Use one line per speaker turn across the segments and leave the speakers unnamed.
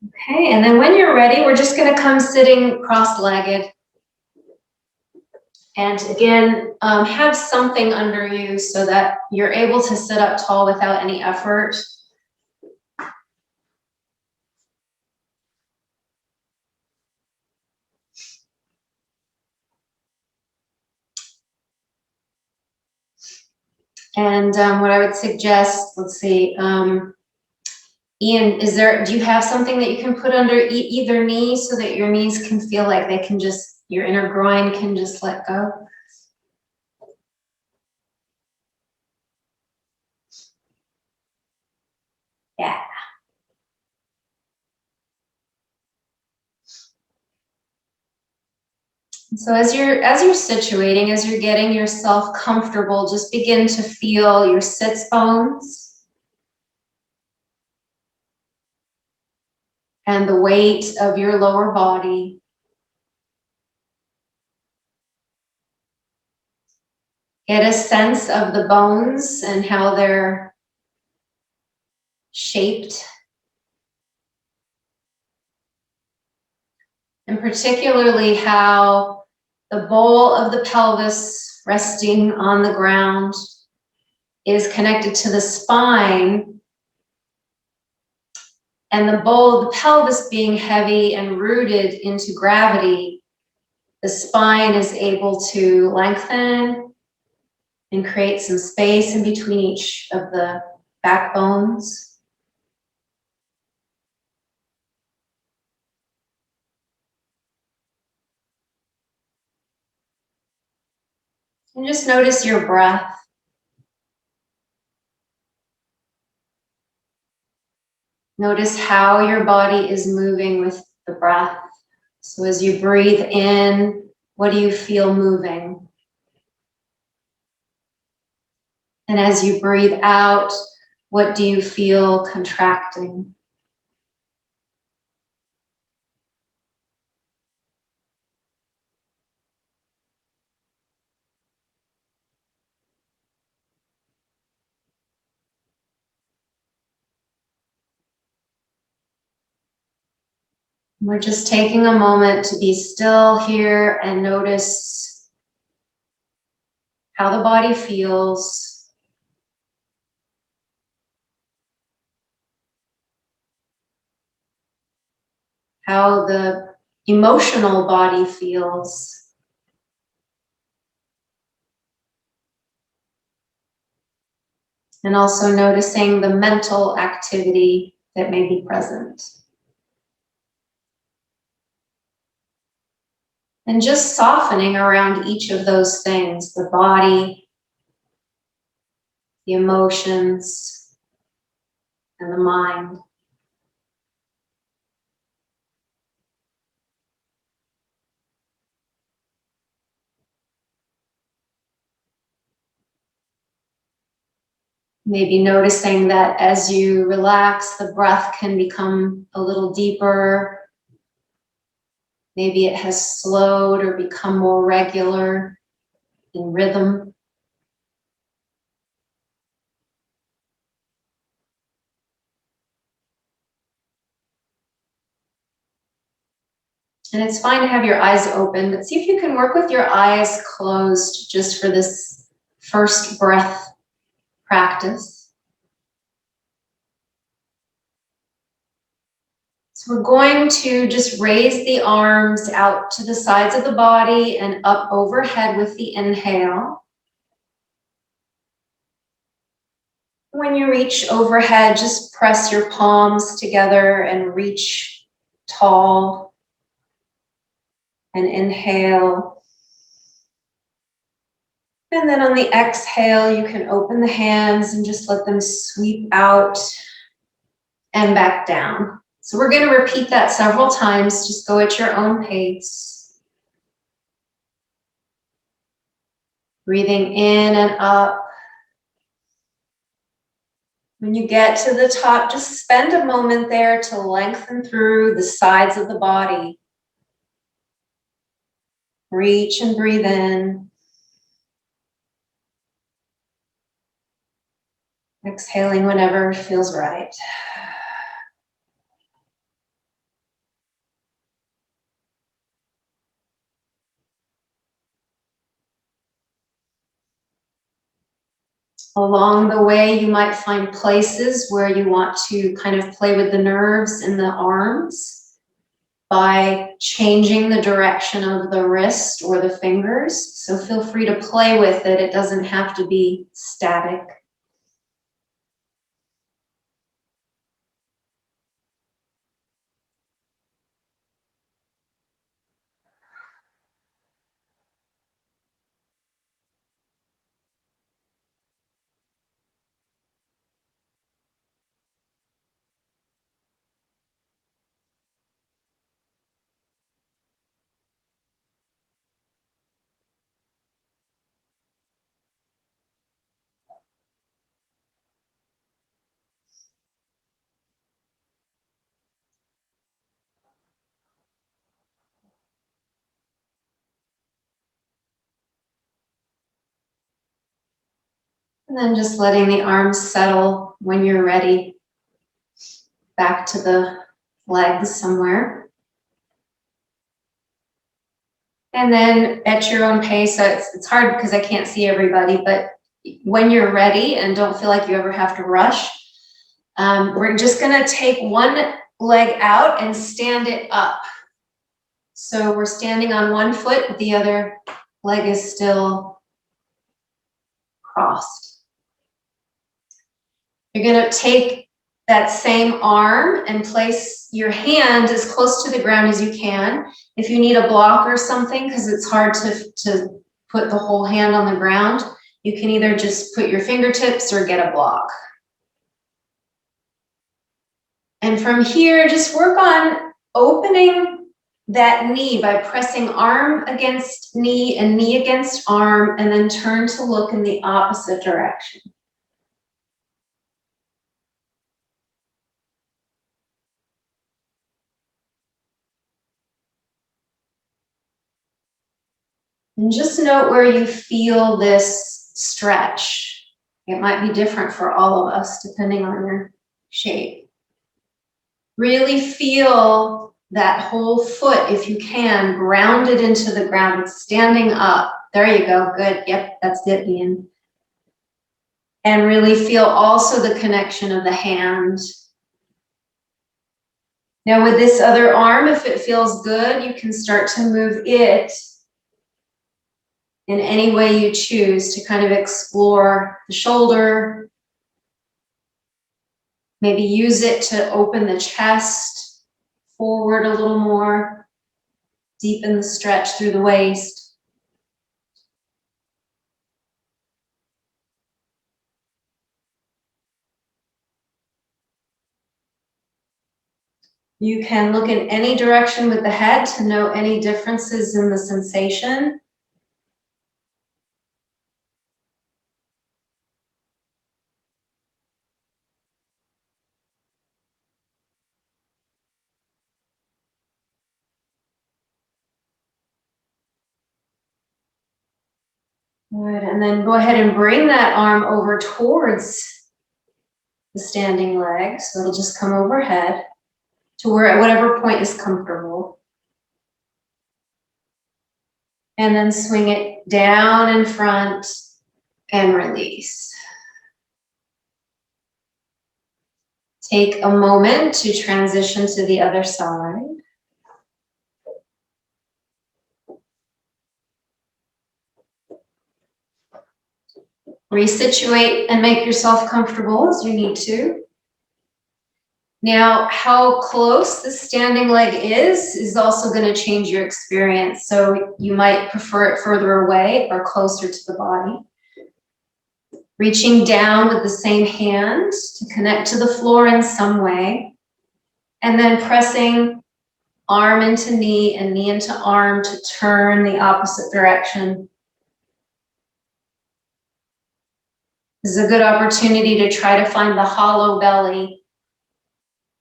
Okay, and then when you're ready, we're just going to come sitting cross-legged. And again, have something under you so that you're able to sit up tall without any effort. And what I would suggest, let's see, Ian, do you have something that you can put under either knee so that your knees can feel like they can just, your inner groin can just let go? Yeah. So as you're situating, as you're getting yourself comfortable, just begin to feel your sits bones and the weight of your lower body. Get a sense of the bones and how they're shaped. And particularly how the bowl of the pelvis resting on the ground is connected to the spine, and the bowl of the pelvis being heavy and rooted into gravity, the spine is able to lengthen and create some space in between each of the backbones. And just notice your breath. Notice how your body is moving with the breath. So as you breathe in, what do you feel moving? And as you breathe out, what do you feel contracting? We're just taking a moment to be still here and notice how the body feels. How the emotional body feels. And also noticing the mental activity that may be present. And just softening around each of those things, the body, the emotions, and the mind. Maybe noticing that as you relax, the breath can become a little deeper. Maybe it has slowed or become more regular in rhythm. And it's fine to have your eyes open, but see if you can work with your eyes closed just for this first breath practice. So we're going to just raise the arms out to the sides of the body and up overhead with the inhale. When you reach overhead, just press your palms together and reach tall. And inhale. And then on the exhale, you can open the hands and just let them sweep out and back down. So we're going to repeat that several times. Just go at your own pace. Breathing in and up. When you get to the top, just spend a moment there to lengthen through the sides of the body. Reach and breathe in. Exhaling whenever feels right. Along the way, you might find places where you want to kind of play with the nerves in the arms by changing the direction of the wrist or the fingers. So feel free to play with it. It doesn't have to be static. And then just letting the arms settle when you're ready. Back to the legs somewhere. And then at your own pace, so it's hard because I can't see everybody, but when you're ready and don't feel like you ever have to rush, we're just gonna take one leg out and stand it up. So we're standing on one foot, but the other leg is still crossed. You're gonna take that same arm and place your hand as close to the ground as you can. If you need a block or something, because it's hard to put the whole hand on the ground, you can either just put your fingertips or get a block. And from here, just work on opening that knee by pressing arm against knee and knee against arm, and then turn to look in the opposite direction. And just note where you feel this stretch. It might be different for all of us, depending on your shape. Really feel that whole foot, if you can, grounded into the ground, standing up. There you go, good, yep, that's it, Ian. And really feel also the connection of the hand. Now with this other arm, if it feels good, you can start to move it in any way you choose to kind of explore the shoulder. Maybe use it to open the chest forward a little more, deepen the stretch through the waist. You can look in any direction with the head to note any differences in the sensation. Good, and then go ahead and bring that arm over towards the standing leg. So it'll just come overhead to where at whatever point is comfortable. And then swing it down in front and release. Take a moment to transition to the other side. Resituate and make yourself comfortable as you need to. Now, how close the standing leg is also going to change your experience. So you might prefer it further away or closer to the body. Reaching down with the same hand to connect to the floor in some way. And then pressing arm into knee and knee into arm to turn the opposite direction. This is a good opportunity to try to find the hollow belly.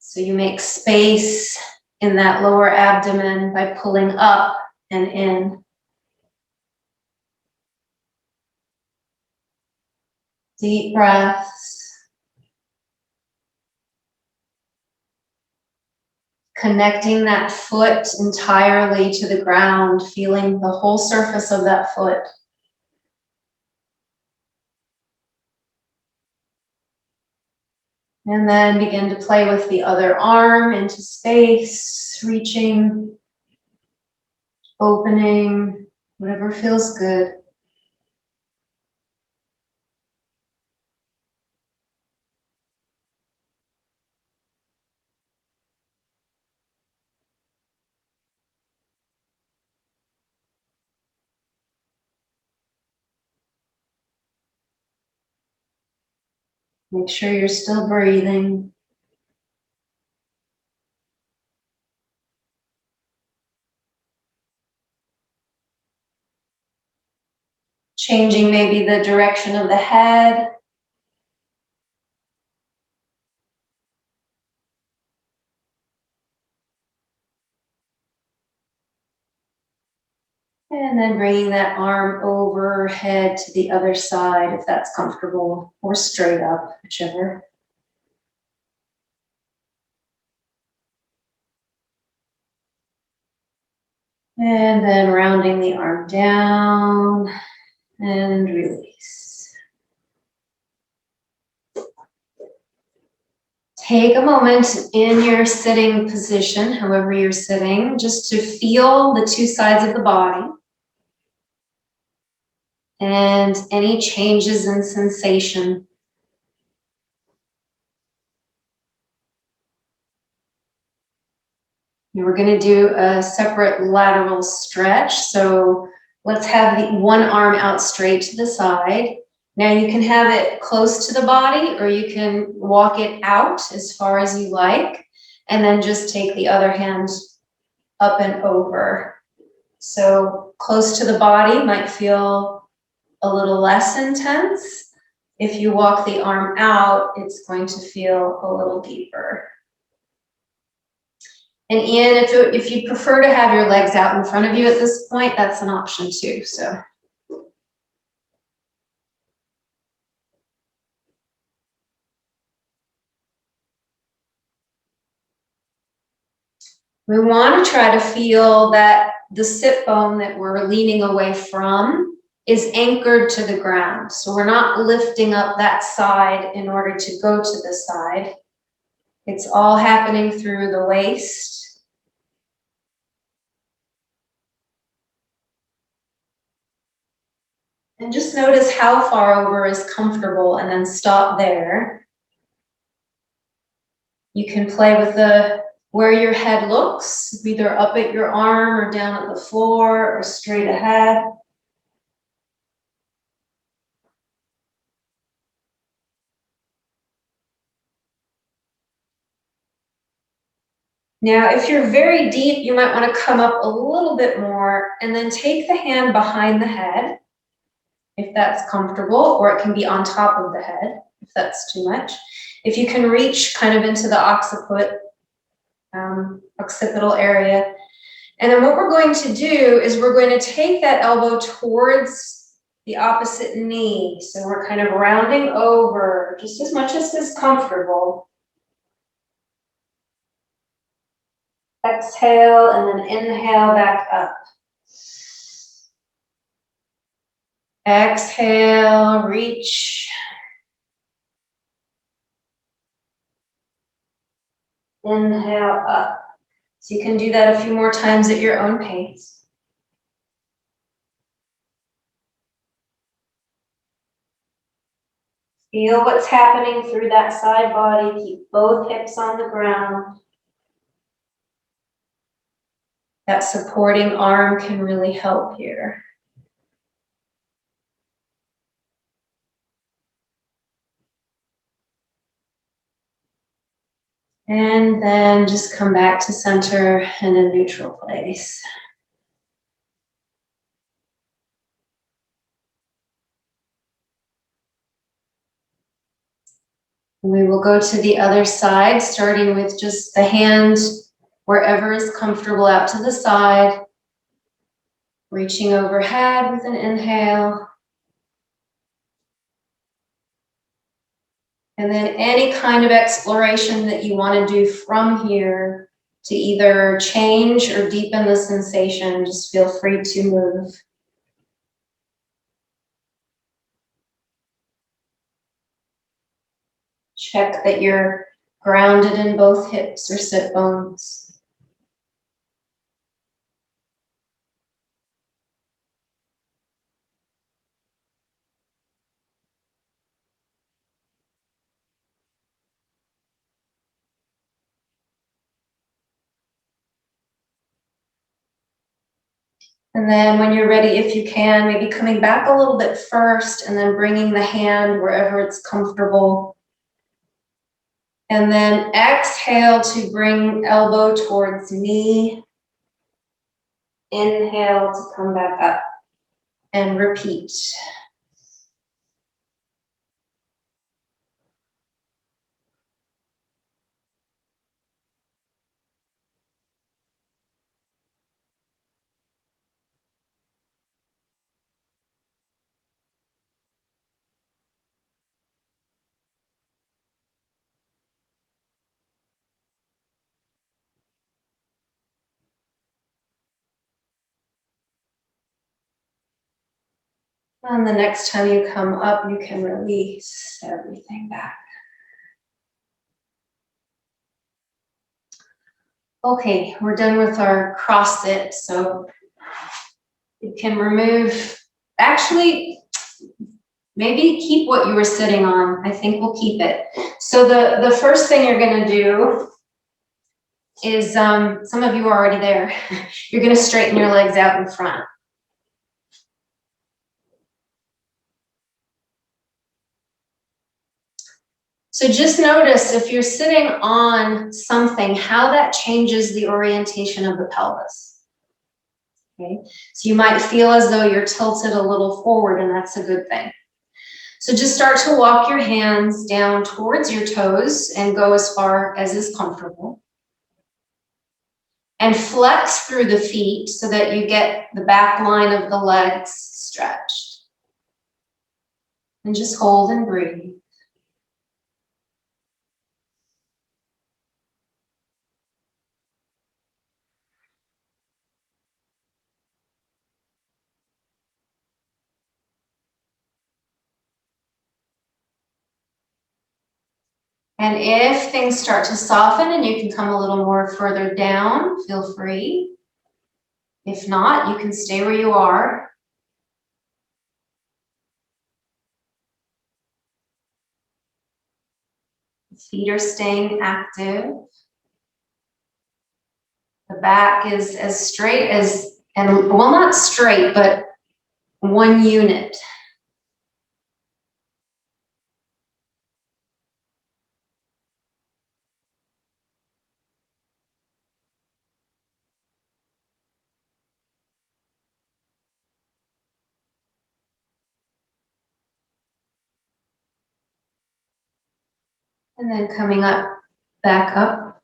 So you make space in that lower abdomen by pulling up and in. Deep breaths. Connecting that foot entirely to the ground, feeling the whole surface of that foot. And then begin to play with the other arm into space, reaching, opening, whatever feels good. Make sure you're still breathing. Changing maybe the direction of the head. And then bringing that arm overhead to the other side if that's comfortable, or straight up, whichever. And then rounding the arm down and release. Take a moment in your sitting position, however you're sitting, just to feel the two sides of the body and any changes in sensation. We're going to do a separate lateral stretch. So let's have the one arm out straight to the side. Now you can have it close to the body, or you can walk it out as far as you like, and then just take the other hand up and over. So close to the body might feel a little less intense. If you walk the arm out, it's going to feel a little deeper. And Ian, if you prefer to have your legs out in front of you at this point, that's an option too. So we want to try to feel that the sit bone that we're leaning away from is anchored to the ground. So we're not lifting up that side in order to go to the side. It's all happening through the waist. And just notice how far over is comfortable and then stop there. You can play with where your head looks, either up at your arm or down at the floor or straight ahead. Now, if you're very deep, you might want to come up a little bit more and then take the hand behind the head, if that's comfortable, or it can be on top of the head, if that's too much. If you can reach kind of into the occipital area. And then what we're going to do is we're going to take that elbow towards the opposite knee. So we're kind of rounding over just as much as is comfortable. Exhale and then inhale back up. Exhale, reach. Inhale up. So you can do that a few more times at your own pace. Feel what's happening through that side body. Keep both hips on the ground. That supporting arm can really help here. And then just come back to center in a neutral place. We will go to the other side, starting with just the hand wherever is comfortable out to the side. Reaching overhead with an inhale. And then any kind of exploration that you want to do from here to either change or deepen the sensation, just feel free to move. Check that you're grounded in both hips or sit bones. And then when you're ready, if you can, maybe coming back a little bit first and then bringing the hand wherever it's comfortable. And then exhale to bring elbow towards knee. Inhale to come back up and repeat. And the next time you come up, you can release everything back. Okay, we're done with our cross sit, so you can remove, actually, maybe keep what you were sitting on. I think we'll keep it. So the first thing you're gonna do is, some of you are already there. You're gonna straighten your legs out in front. So just notice if you're sitting on something, how that changes the orientation of the pelvis. Okay, so you might feel as though you're tilted a little forward, and that's a good thing. So just start to walk your hands down towards your toes and go as far as is comfortable. And flex through the feet so that you get the back line of the legs stretched. And just hold and breathe. And if things start to soften and you can come a little more further down, feel free. If not, you can stay where you are. The feet are staying active. The back is as straight as, and well, not straight, but one unit. And then coming up, back up.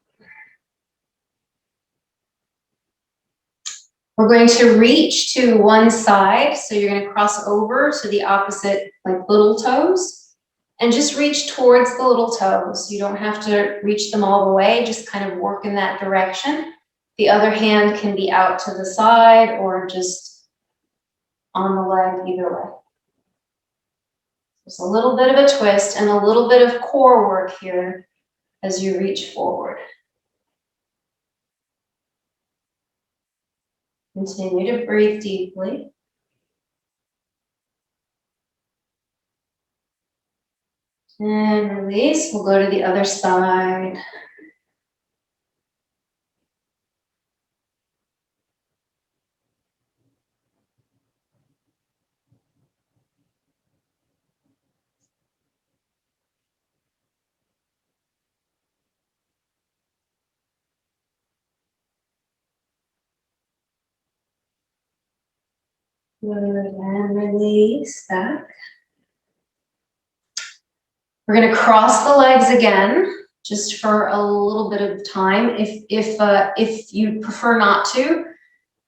We're going to reach to one side. So you're going to cross over to the opposite, like little toes, and just reach towards the little toes. You don't have to reach them all the way, just kind of work in that direction. The other hand can be out to the side or just on the leg, either way. There's a little bit of a twist and a little bit of core work here as you reach forward. Continue to breathe deeply. And release. We'll go to the other side. Good, and release back. We're going to cross the legs again, just for a little bit of time. If you prefer not to,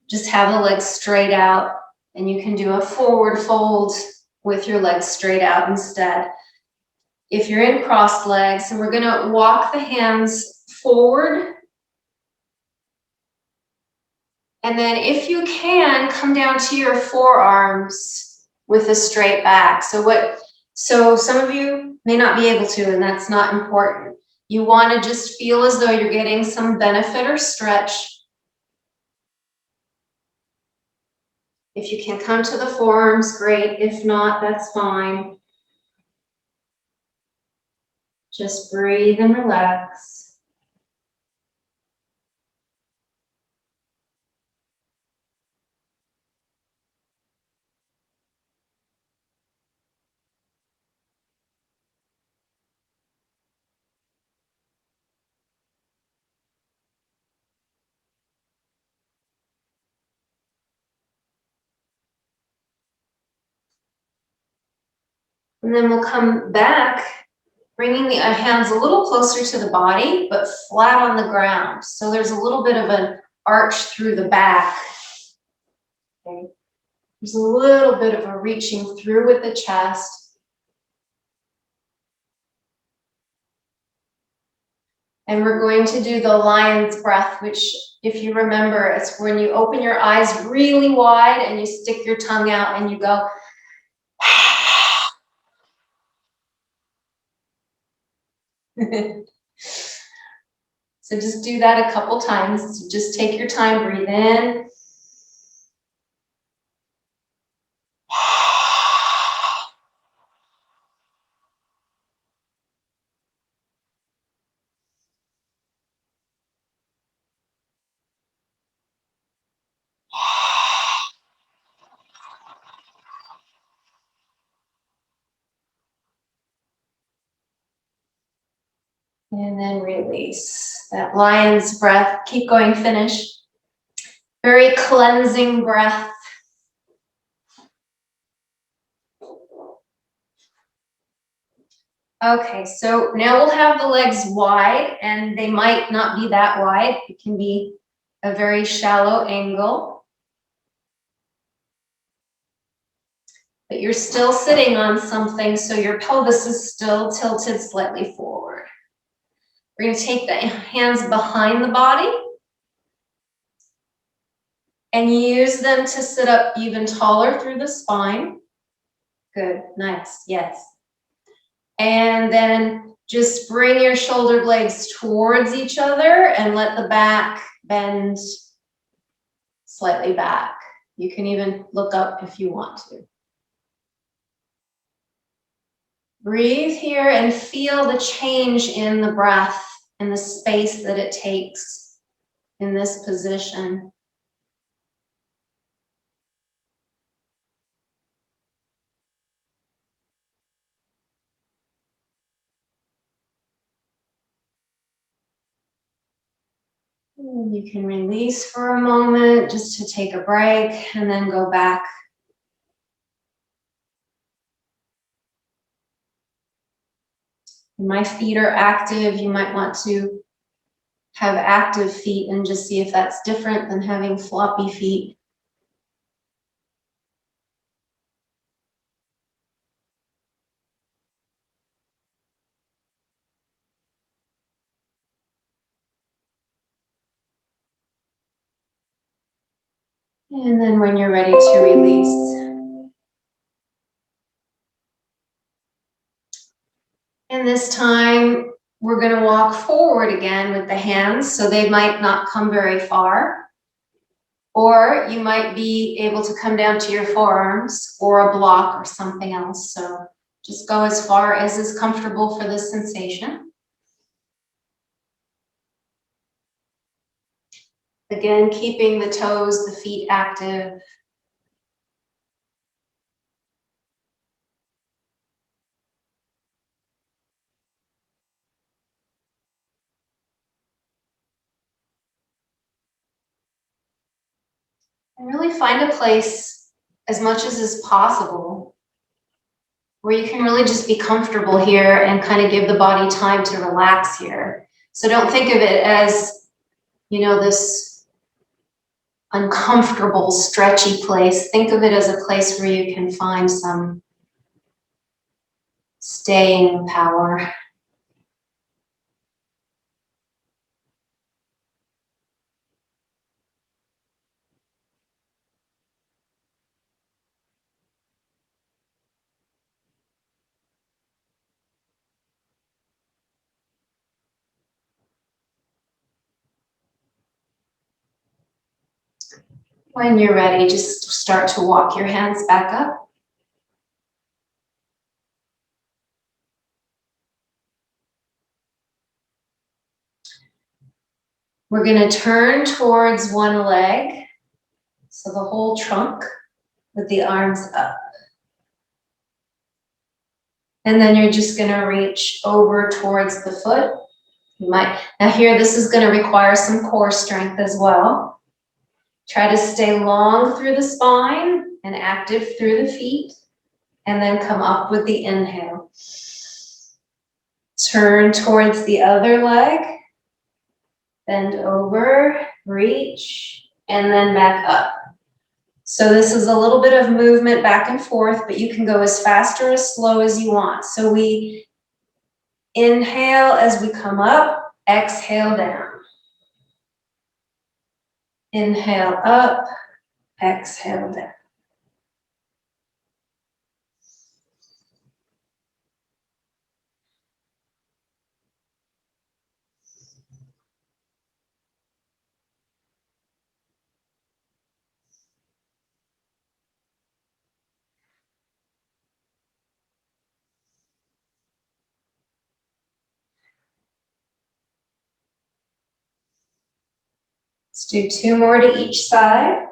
just have the legs straight out, and you can do a forward fold with your legs straight out instead. If you're in crossed legs, and we're going to walk the hands forward. And then if you can, come down to your forearms with a straight back. So some of you may not be able to, and that's not important. You want to just feel as though you're getting some benefit or stretch. If you can come to the forearms, great. If not, that's fine. Just breathe and relax. And then we'll come back, bringing the hands a little closer to the body, but flat on the ground. So there's a little bit of an arch through the back. Okay. There's a little bit of a reaching through with the chest. And we're going to do the lion's breath, which, if you remember, it's when you open your eyes really wide and you stick your tongue out and you go. So just do that a couple times. Just take your time, breathe in. And then release. That lion's breath. Keep going, finish. Very cleansing breath. Okay, so now we'll have the legs wide, and they might not be that wide. It can be a very shallow angle. But you're still sitting on something, so your pelvis is still tilted slightly forward. We're going to take the hands behind the body and use them to sit up even taller through the spine. Good, nice, yes. And then just bring your shoulder blades towards each other and let the back bend slightly back. You can even look up if you want to. Breathe here and feel the change in the breath and the space that it takes in this position. And you can release for a moment just to take a break and then go back. My feet are active. You might want to have active feet and just see if that's different than having floppy feet. And then when you're ready to release. And this time, we're going to walk forward again with the hands, so they might not come very far. Or you might be able to come down to your forearms or a block or something else. So just go as far as is comfortable for this sensation. Again, keeping the toes, the feet active. And really find a place, as much as is possible, where you can really just be comfortable here and kind of give the body time to relax here. So don't think of it as, you know, this uncomfortable, stretchy place. Think of it as a place where you can find some staying power. When you're ready, just start to walk your hands back up. We're going to turn towards one leg, so the whole trunk with the arms up. And then you're just going to reach over towards the foot. Now here, this is going to require some core strength as well. Try to stay long through the spine and active through the feet, and then come up with the inhale. Turn towards the other leg, bend over, reach, and then back up. So this is a little bit of movement back and forth, but you can go as fast or as slow as you want. So we inhale as we come up, exhale down. Inhale up, exhale down. Let's do 2 more to each side.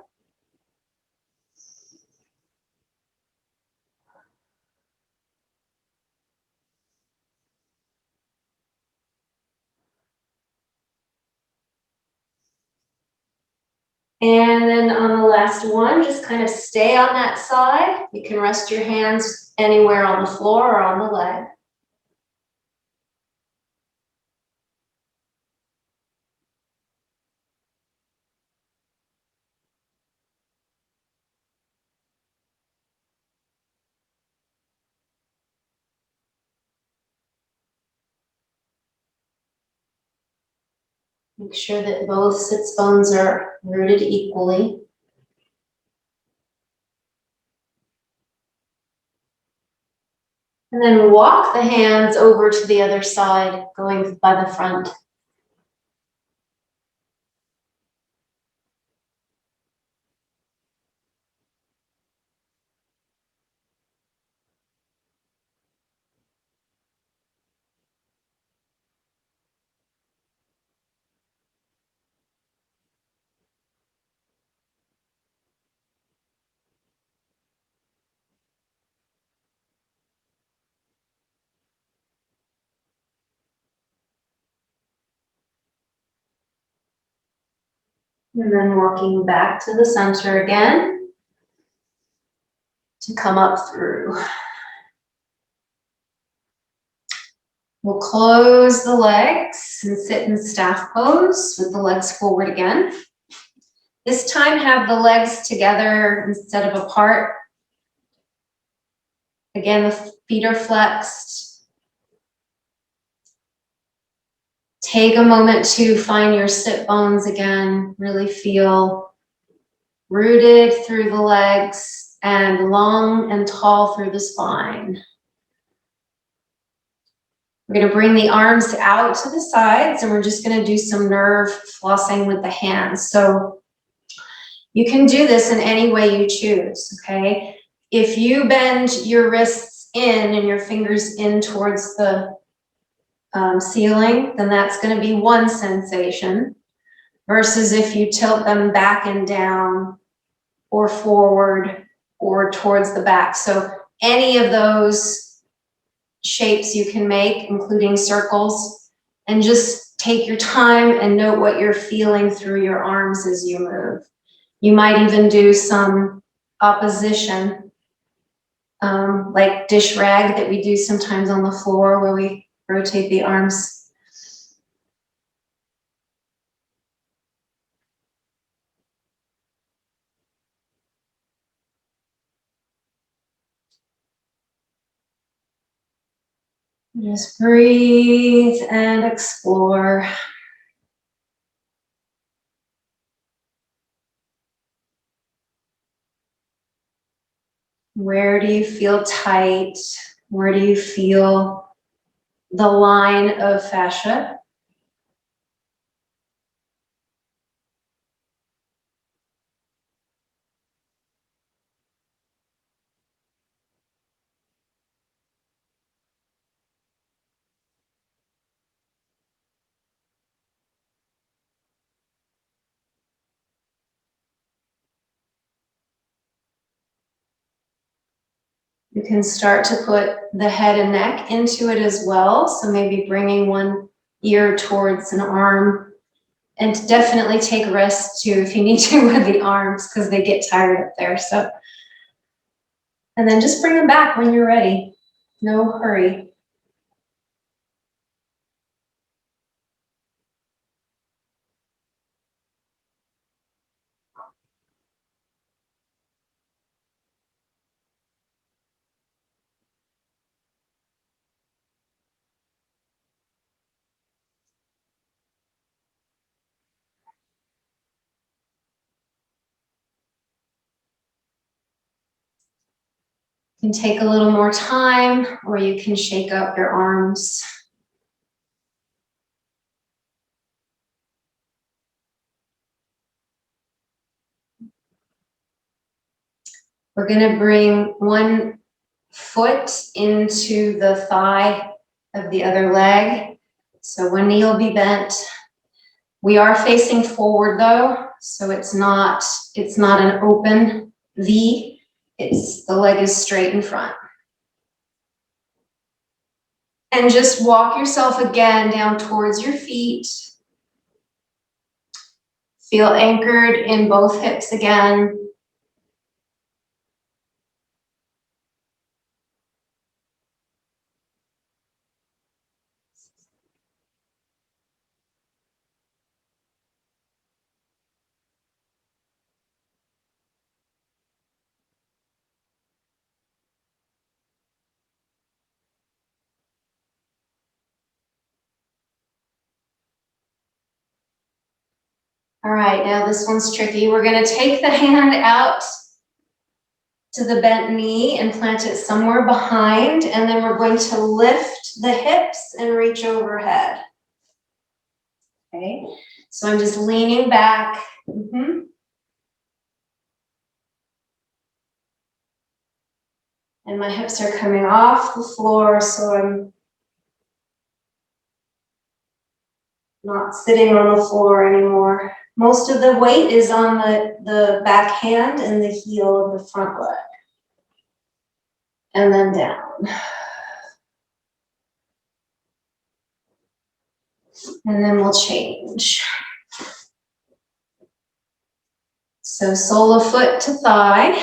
And then on the last one, just kind of stay on that side. You can rest your hands anywhere on the floor or on the leg. Make sure that both sits bones are rooted equally. And then walk the hands over to the other side, going by the front. And then walking back to the center again to come up through. We'll close the legs and sit in staff pose with the legs forward again. This time have the legs together instead of apart. Again, the feet are flexed. Take a moment to find your sit bones again. Really feel rooted through the legs and long and tall through the spine. We're going to bring the arms out to the sides, and we're just going to do some nerve flossing with the hands. So you can do this in any way you choose, okay? If you bend your wrists in and your fingers in towards the ceiling, then that's going to be one sensation, versus if you tilt them back and down or forward or towards the back. So any of those shapes you can make, including circles, and just take your time and note what you're feeling through your arms as you move. You might even do some opposition, like dish rag that we do sometimes on the floor where we rotate the arms. Just breathe and explore. Where do you feel tight? Where do you feel the line of fascia? You can start to put the head and neck into it as well. So maybe bringing one ear towards an arm, and definitely take rest too if you need to with the arms because they get tired up there. So, and then just bring them back when you're ready. No hurry. You can take a little more time, or you can shake up your arms. We're going to bring one foot into the thigh of the other leg. So one knee will be bent. We are facing forward though, so it's not an open V. It's the leg is straight in front. And just walk yourself again down towards your feet. Feel anchored in both hips again. All right, now this one's tricky. We're going to take the hand out to the bent knee and plant it somewhere behind, and then we're going to lift the hips and reach overhead. Okay, so I'm just leaning back. And my hips are coming off the floor, so I'm not sitting on the floor anymore. Most of the weight is on the back hand and the heel of the front leg. And then down. And then we'll change. So sole of foot to thigh.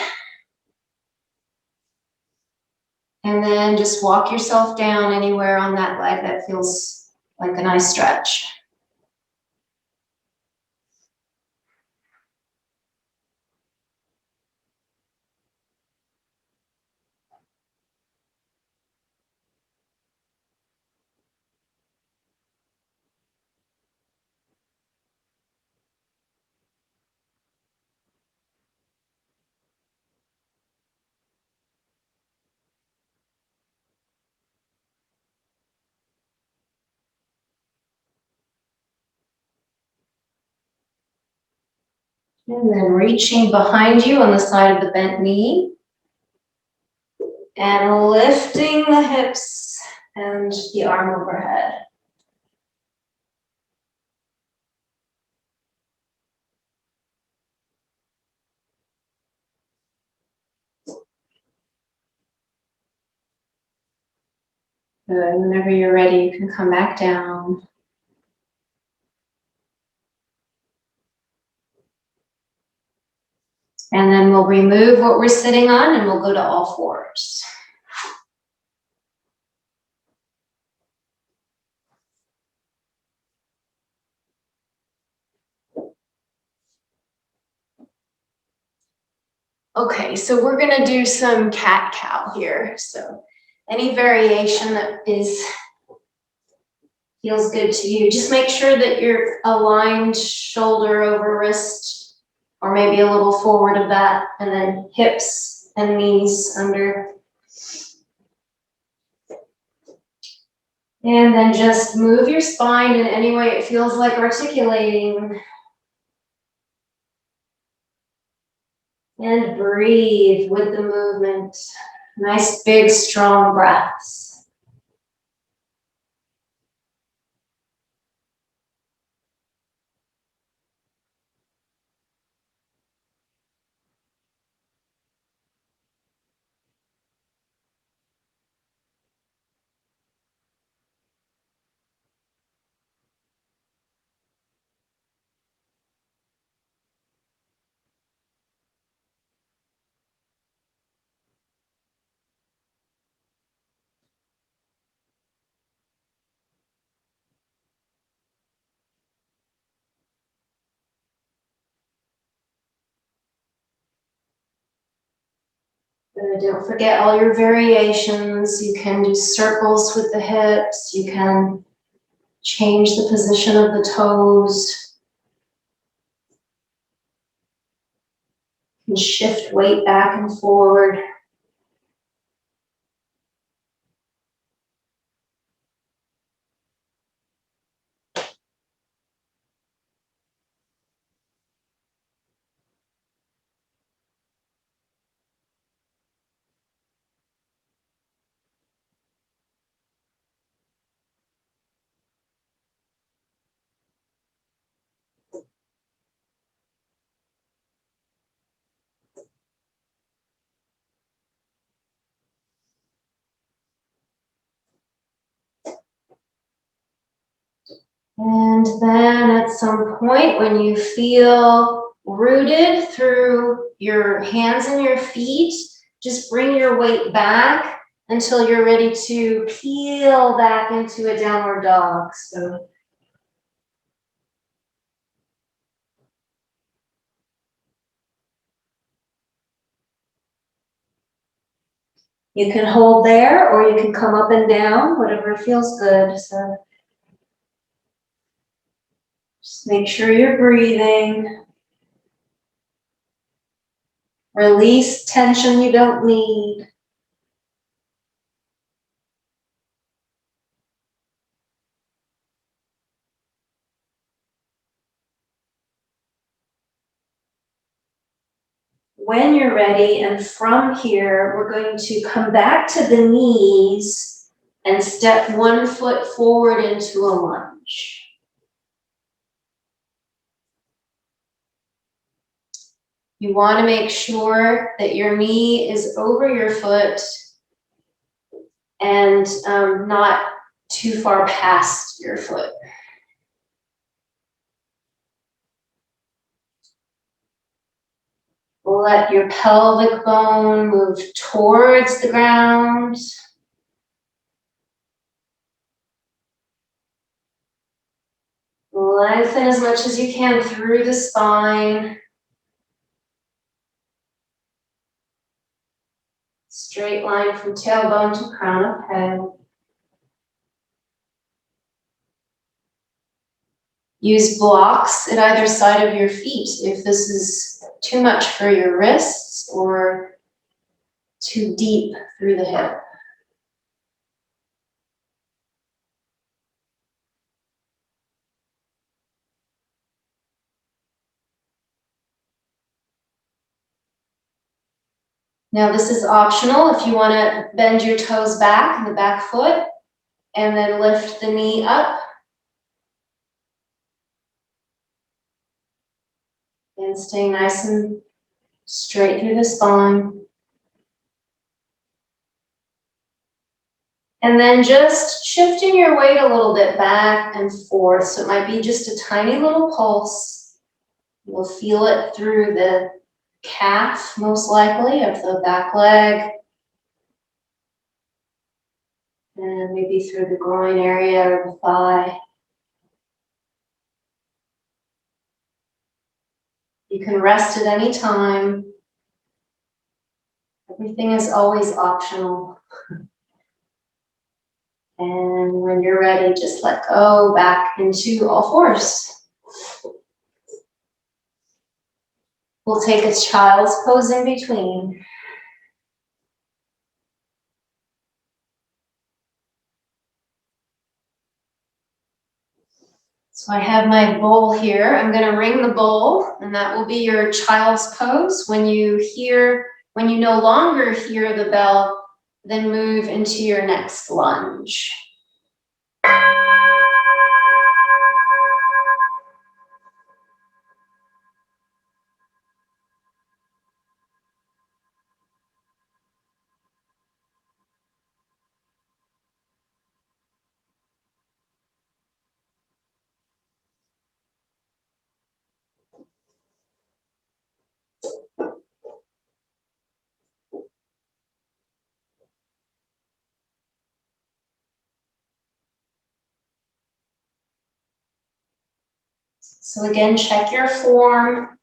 And then just walk yourself down anywhere on that leg that feels like a nice stretch. And then reaching behind you on the side of the bent knee. And lifting the hips and the arm overhead. Good. Whenever you're ready, you can come back down. And then we'll remove what we're sitting on and we'll go to all fours. Okay, so we're gonna do some cat-cow here. So any variation that feels good to you, just make sure that you're aligned shoulder over wrist, or maybe a little forward of that, and then hips and knees under. And then just move your spine in any way it feels like articulating. And breathe with the movement. Nice, big, strong breaths. Don't forget all your variations. You can do circles with the hips. You can change the position of the toes. You can shift weight back and forward. And then at some point when you feel rooted through your hands and your feet, just bring your weight back until you're ready to peel back into a downward dog. So you can hold there or you can come up and down, whatever feels good. So just make sure you're breathing. Release tension you don't need. When you're ready, and from here, we're going to come back to the knees and step one foot forward into a lunge. You want to make sure that your knee is over your foot and not too far past your foot. Let your pelvic bone move towards the ground. Lengthen as much as you can through the spine. Straight line from tailbone to crown of head. Use blocks at either side of your feet if this is too much for your wrists or too deep through the hip. Now this is optional if you want to bend your toes back in the back foot and then lift the knee up. And stay nice and straight through the spine. And then just shifting your weight a little bit back and forth. So it might be just a tiny little pulse. You'll feel it through the calf, most likely, of the back leg. And maybe through the groin area or the thigh. You can rest at any time. Everything is always optional. And when you're ready, just let go back into all fours. We'll take a child's pose in between. So I have my bowl here. I'm going to ring the bowl, and that will be your child's pose. When you no longer hear the bell, then move into your next lunge. So again, check your form.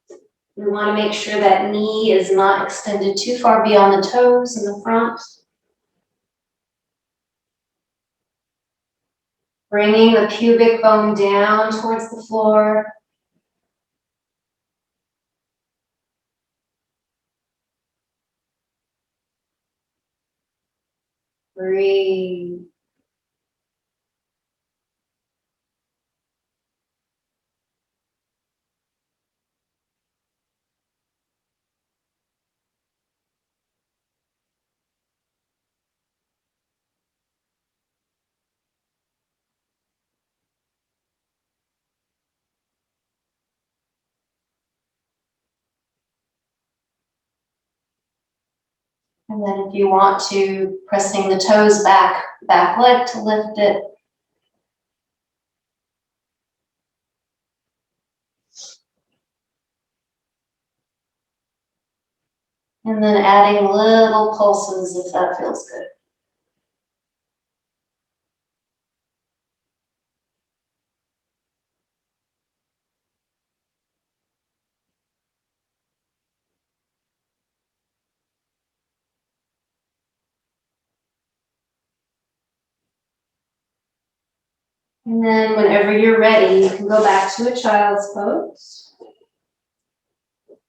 We want to make sure that knee is not extended too far beyond the toes in the front. Bringing the pubic bone down towards the floor. Breathe. And then if you want to, pressing the toes back leg to lift it. And then adding little pulses if that feels good. And then whenever you're ready, you can go back to a child's pose.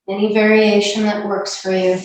Any variation that works for you.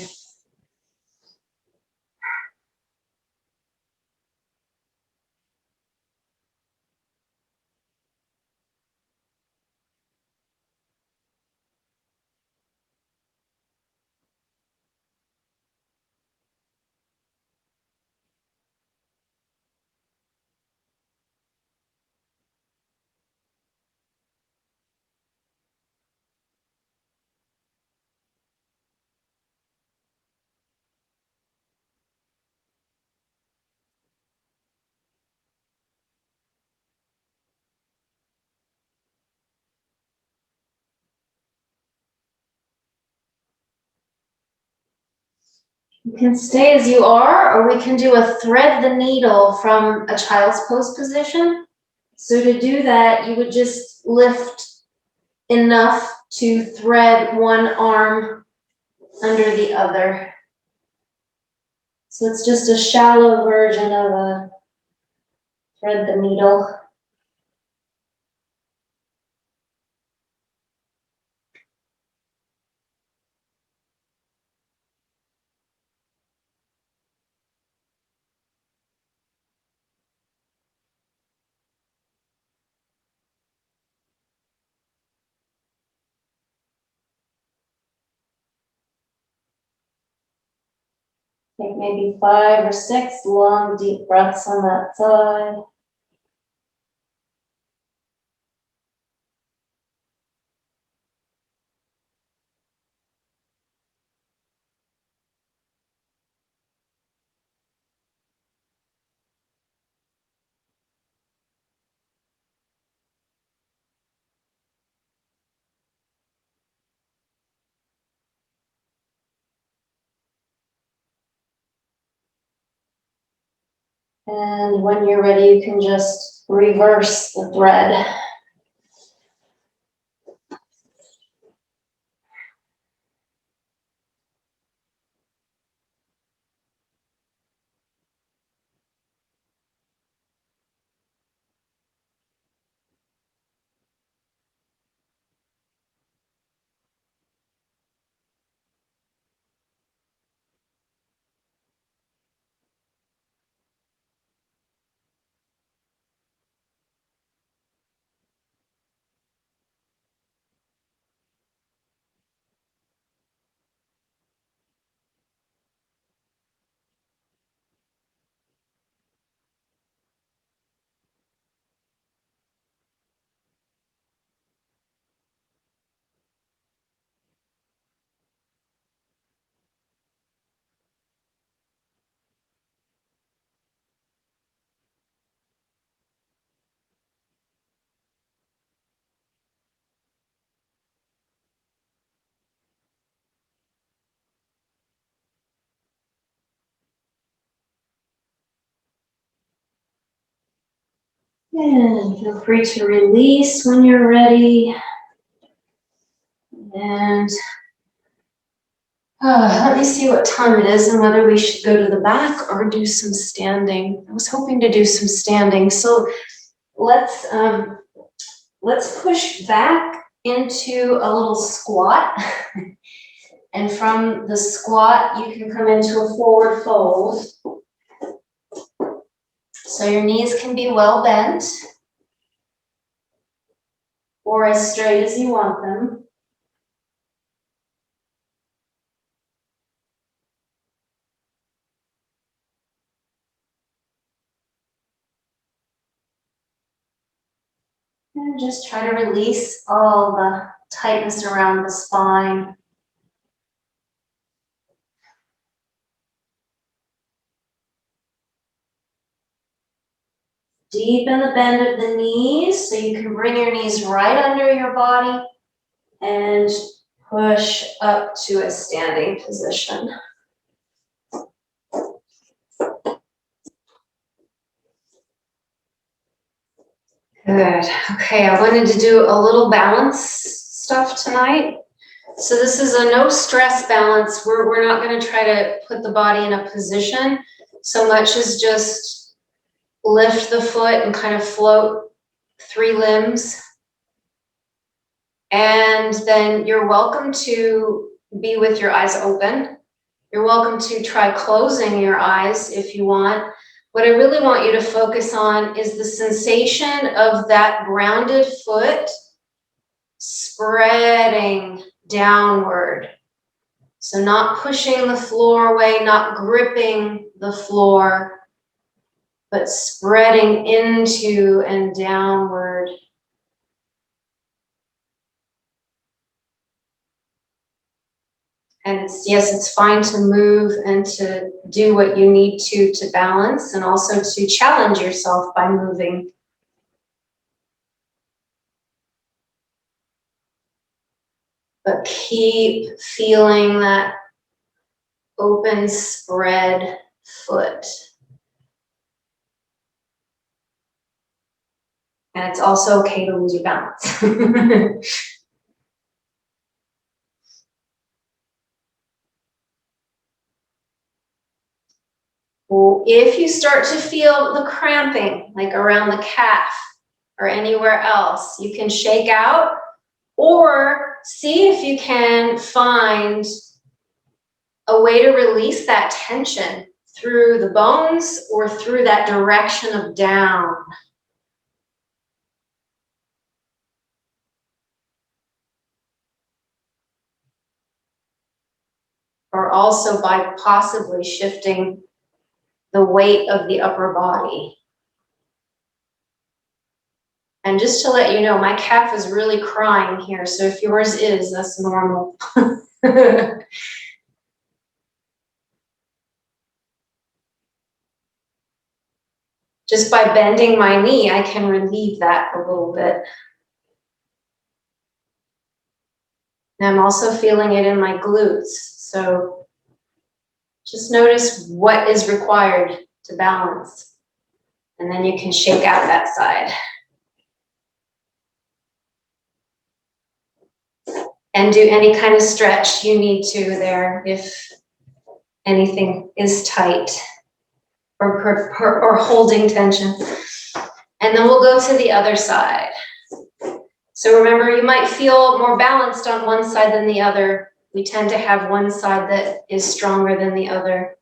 You can stay as you are, or we can do a thread the needle from a child's pose position. So to do that, you would just lift enough to thread one arm under the other. So it's just a shallow version of a thread the needle. Take maybe 5 or 6 long, deep breaths on that side. And when you're ready, you can just reverse the thread. And feel free to release when you're ready. And Let me see what time it is and whether we should go to the back or do some standing. I was hoping to do some standing. So let's push back into a little squat. And from the squat, you can come into a forward fold. So your knees can be well bent or as straight as you want them. And just try to release all the tightness around the spine. Deepen the bend of the knees so you can bring your knees right under your body and push up to a standing position. Good. Okay, I wanted to do a little balance stuff tonight. So this is a no stress balance. We're not going to try to put the body in a position so much as just lift the foot and kind of float 3 limbs. And then you're welcome to be with your eyes open. You're welcome to try closing your eyes if you want. What I really want you to focus on is the sensation of that grounded foot spreading downward. So not pushing the floor away, not gripping the floor, but spreading into and downward. And it's fine to move and to do what you need to balance, and also to challenge yourself by moving. But keep feeling that open, spread foot. And it's also okay to lose your balance. Well, if you start to feel the cramping, like around the calf or anywhere else, you can shake out or see if you can find a way to release that tension through the bones or through that direction of down. Or also by possibly shifting the weight of the upper body. And just to let you know, my calf is really crying here, so if yours is, that's normal. Just by bending my knee, I can relieve that a little bit. And I'm also feeling it in my glutes, so just notice what is required to balance. And then you can shake out that side. And do any kind of stretch you need to there if anything is tight or holding tension. And then we'll go to the other side. So remember, you might feel more balanced on one side than the other. We tend to have one side that is stronger than the other.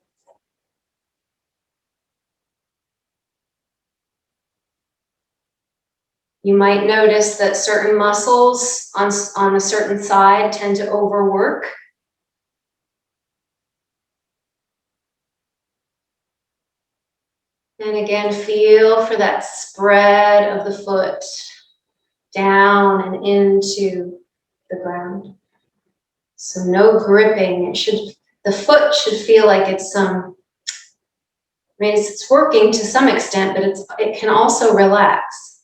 You might notice that certain muscles on a certain side tend to overwork. And again, feel for that spread of the foot down and into the ground. So no gripping. The foot should feel like it's it's working to some extent, but it can also relax.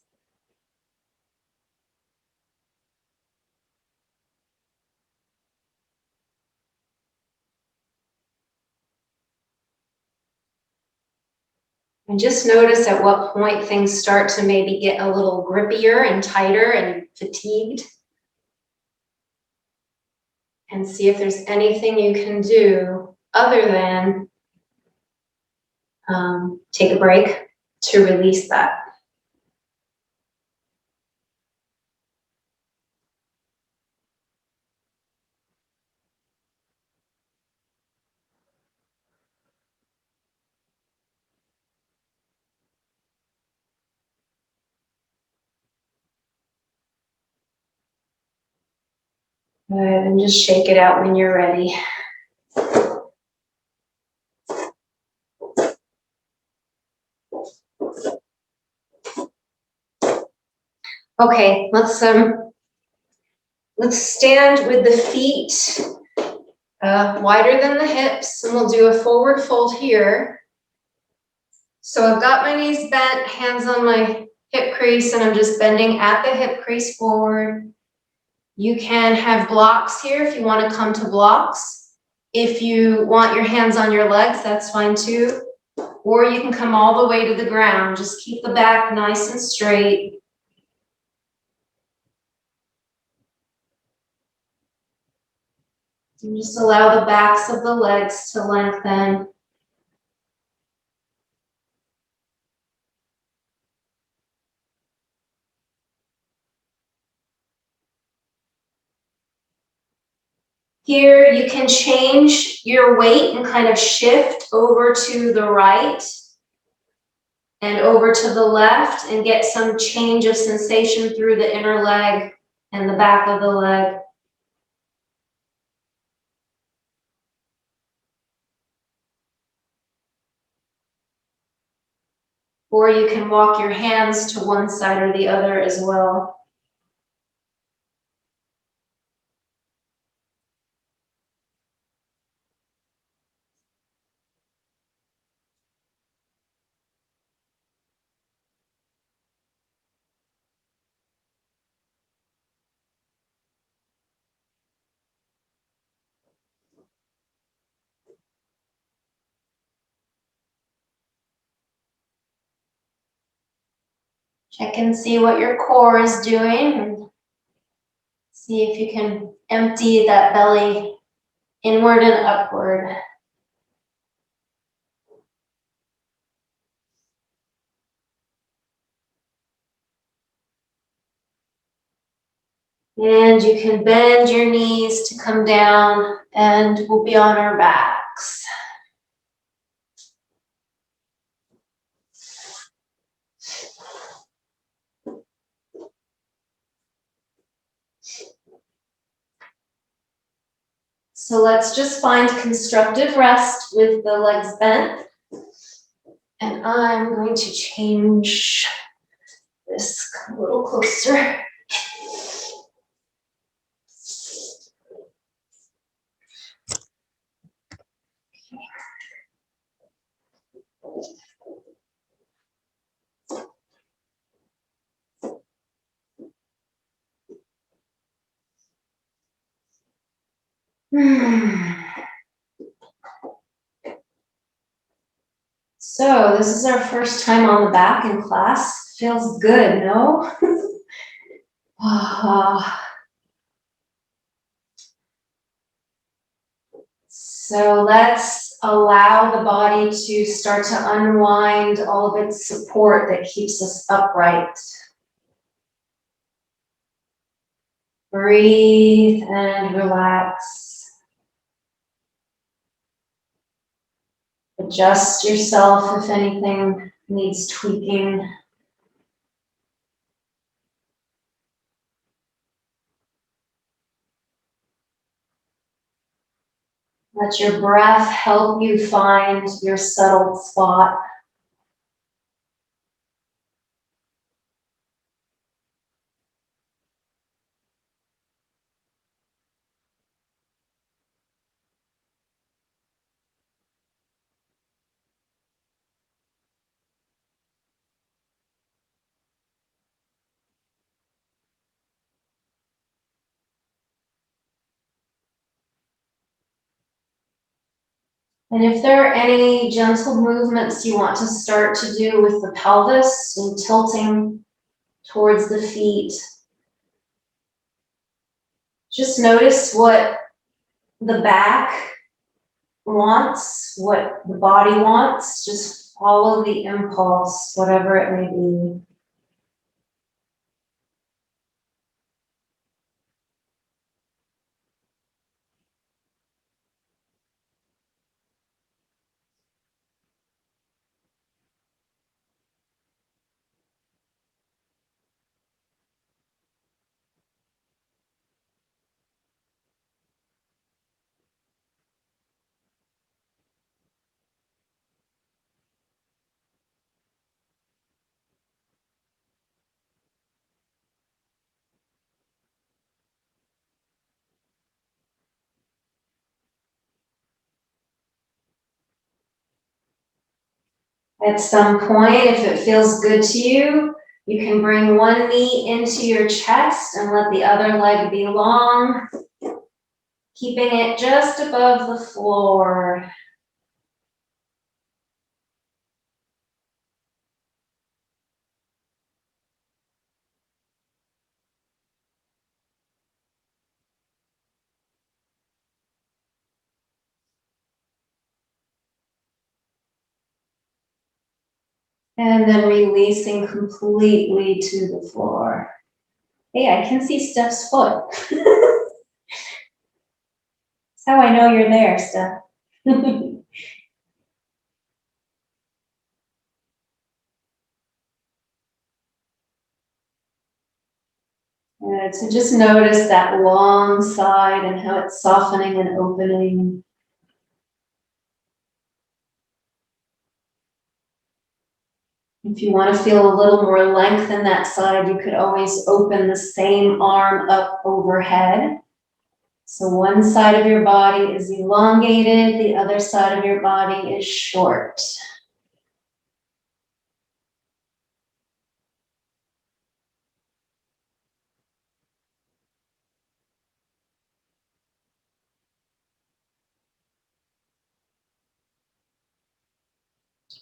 And just notice at what point things start to maybe get a little grippier and tighter and fatigued. And see if there's anything you can do other than take a break to release that. Good, and just shake it out when you're ready. Okay, let's stand with the feet wider than the hips, and we'll do a forward fold here. So I've got my knees bent, hands on my hip crease, and I'm just bending at the hip crease forward. You can have blocks here if you want to come to blocks. If you want your hands on your legs, that's fine too. Or you can come all the way to the ground. Just keep the back nice and straight. And just allow the backs of the legs to lengthen. Here you can change your weight and kind of shift over to the right and over to the left and get some change of sensation through the inner leg and the back of the leg. Or you can walk your hands to one side or the other as well. Check and see what your core is doing and see if you can empty that belly inward and upward. And you can bend your knees to come down, and we'll be on our backs. So let's just find constructive rest with the legs bent. And I'm going to change this a little closer. So this is our first time on the back in class. Feels good, no? So let's allow the body to start to unwind all of its support that keeps us upright. Breathe and relax. Adjust yourself if anything needs tweaking. Let your breath help you find your settled spot. And if there are any gentle movements you want to start to do with the pelvis and tilting towards the feet, just notice what the back wants, what the body wants, just follow the impulse, whatever it may be. At some point, if it feels good to you, you can bring one knee into your chest and let the other leg be long, keeping it just above the floor. And then releasing completely to the floor. Hey, I can see Steph's foot. That's how I know you're there, Steph. So just notice that long side and how it's softening and opening. If you want to feel a little more length in that side, you could always open the same arm up overhead. So one side of your body is elongated, the other side of your body is short.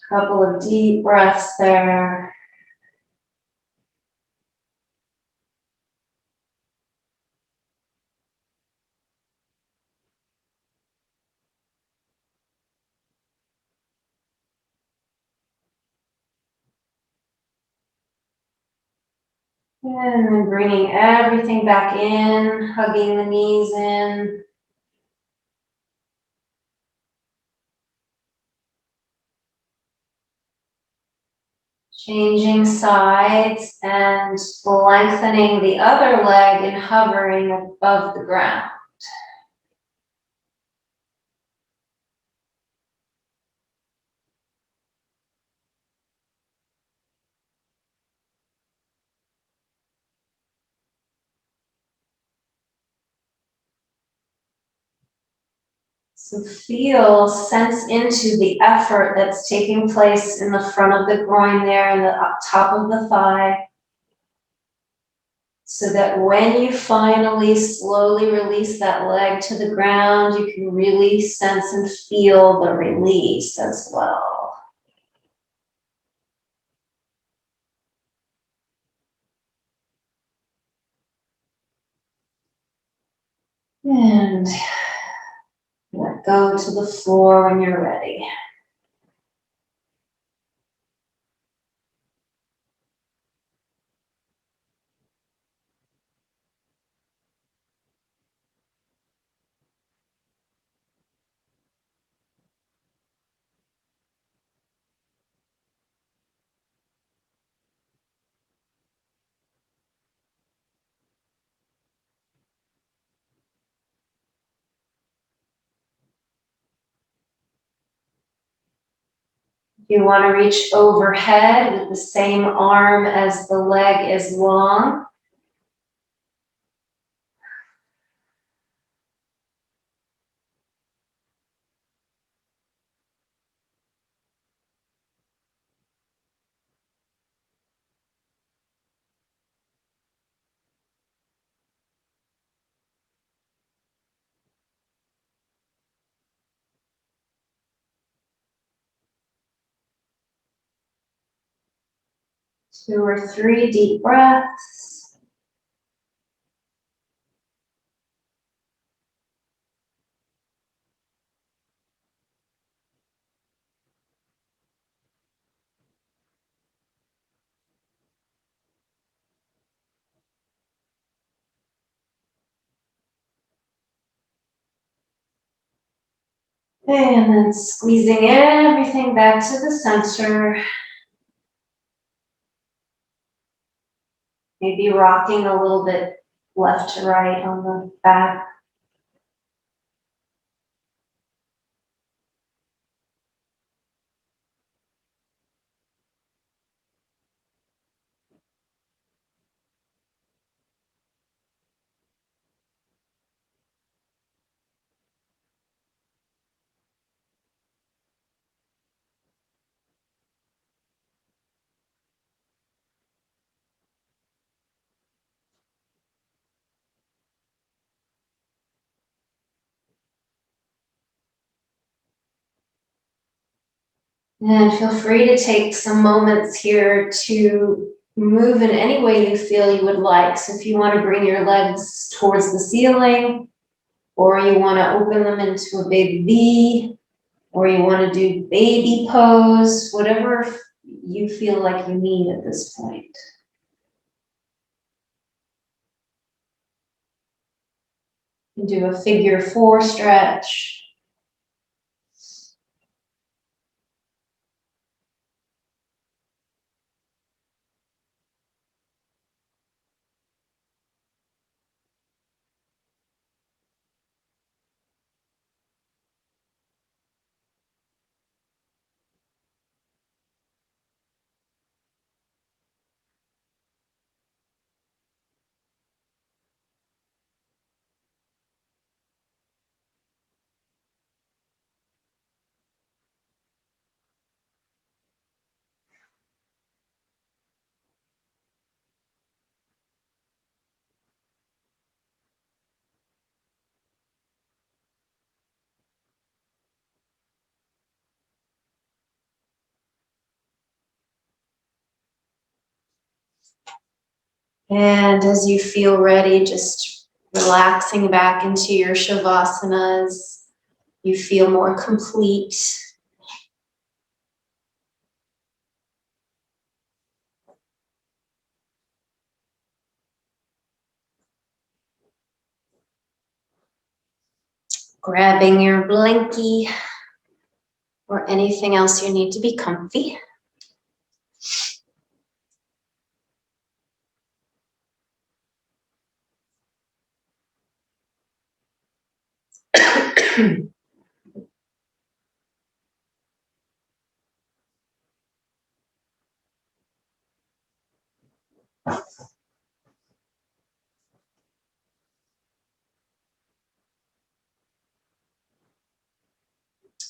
Couple of deep breaths there. And then bringing everything back in, hugging the knees in. Changing sides and lengthening the other leg and hovering above the ground. So feel, sense into the effort that's taking place in the front of the groin there and the top of the thigh. So that when you finally slowly release that leg to the ground, you can really sense and feel the release as well. And let go to the floor when you're ready. You want to reach overhead with the same arm as the leg is long. Two or three deep breaths. Okay, and then squeezing everything back to the center. Maybe rocking a little bit left to right on the back. And feel free to take some moments here to move in any way you feel you would like. So if you want to bring your legs towards the ceiling, or you want to open them into a big V, or you want to do baby pose, whatever you feel like you need at this point. You can do a figure 4 stretch. And as you feel ready, just relaxing back into your shavasanas, you feel more complete. Grabbing your blankie or anything else you need to be comfy.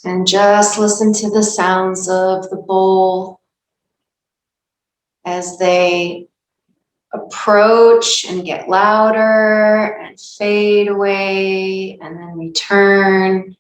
And just listen to the sounds of the bowl as they approach and get louder and fade away and then return.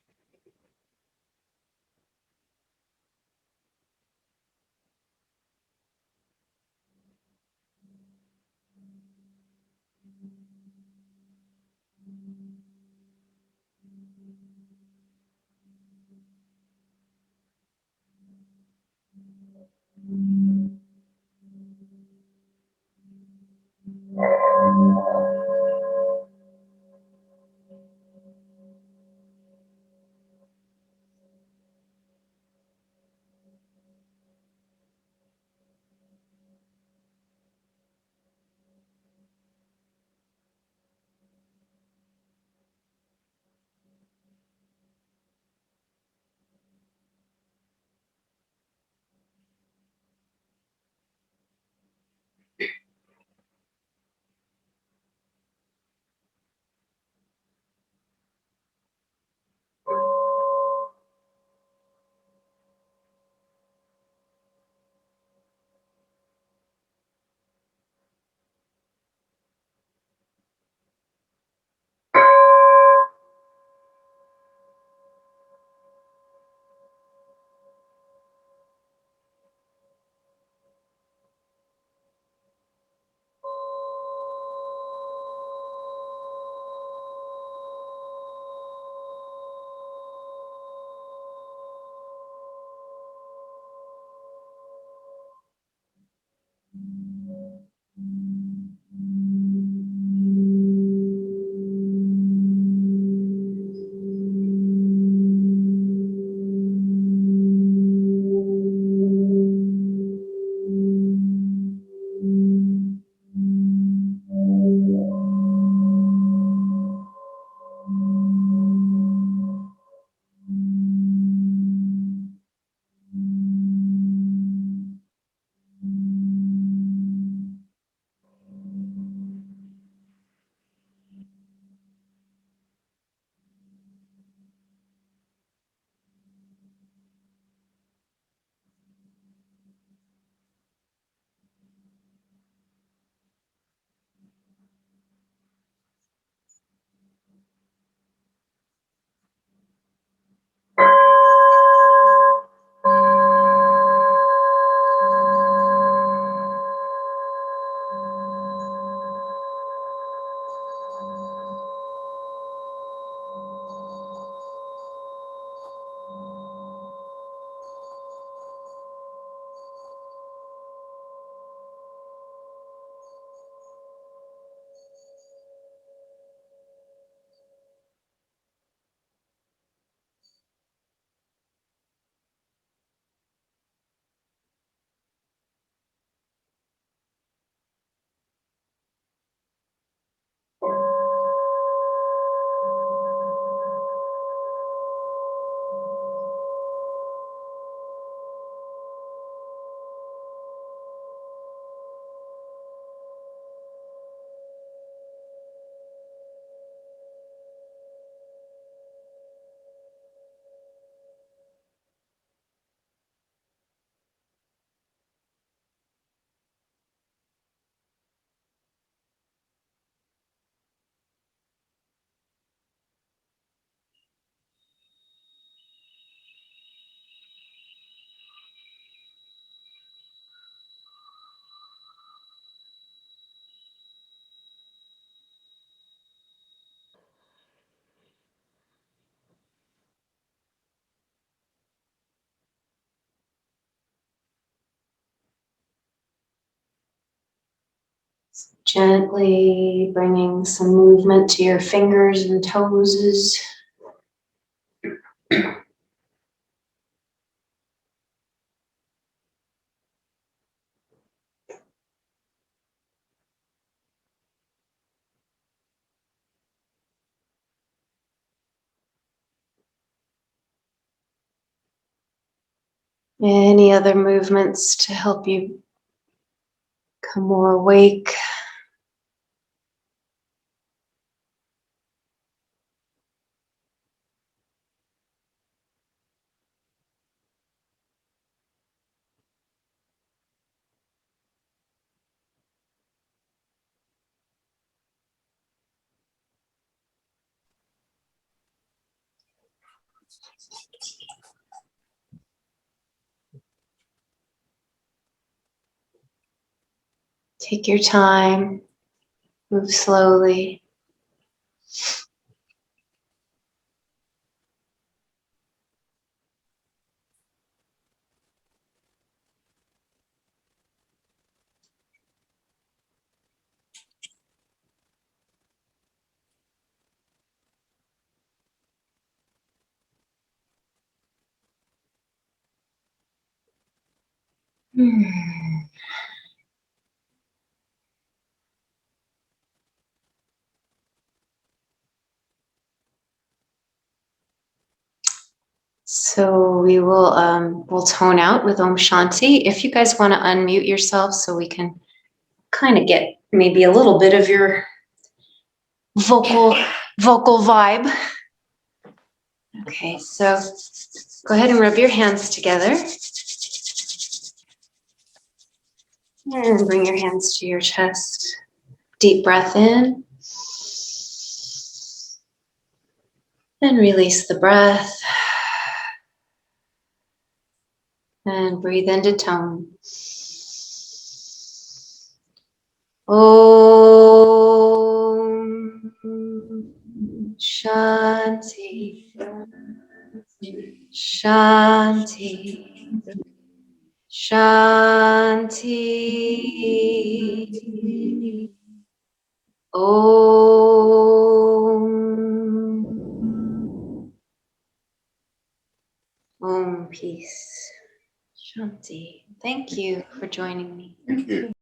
Gently bringing some movement to your fingers and toes. Any other movements to help you become more awake? Take your time, move slowly. So we will we'll tone out with Om Shanti. If you guys want to unmute yourself so we can kind of get maybe a little bit of your vocal vibe. Okay, so go ahead and rub your hands together. And bring your hands to your chest. Deep breath in. And release the breath. And breathe into tone. Om Shanti. Shanti. Shanti. Om peace. Shanti. Thank you for joining me.
Thank you.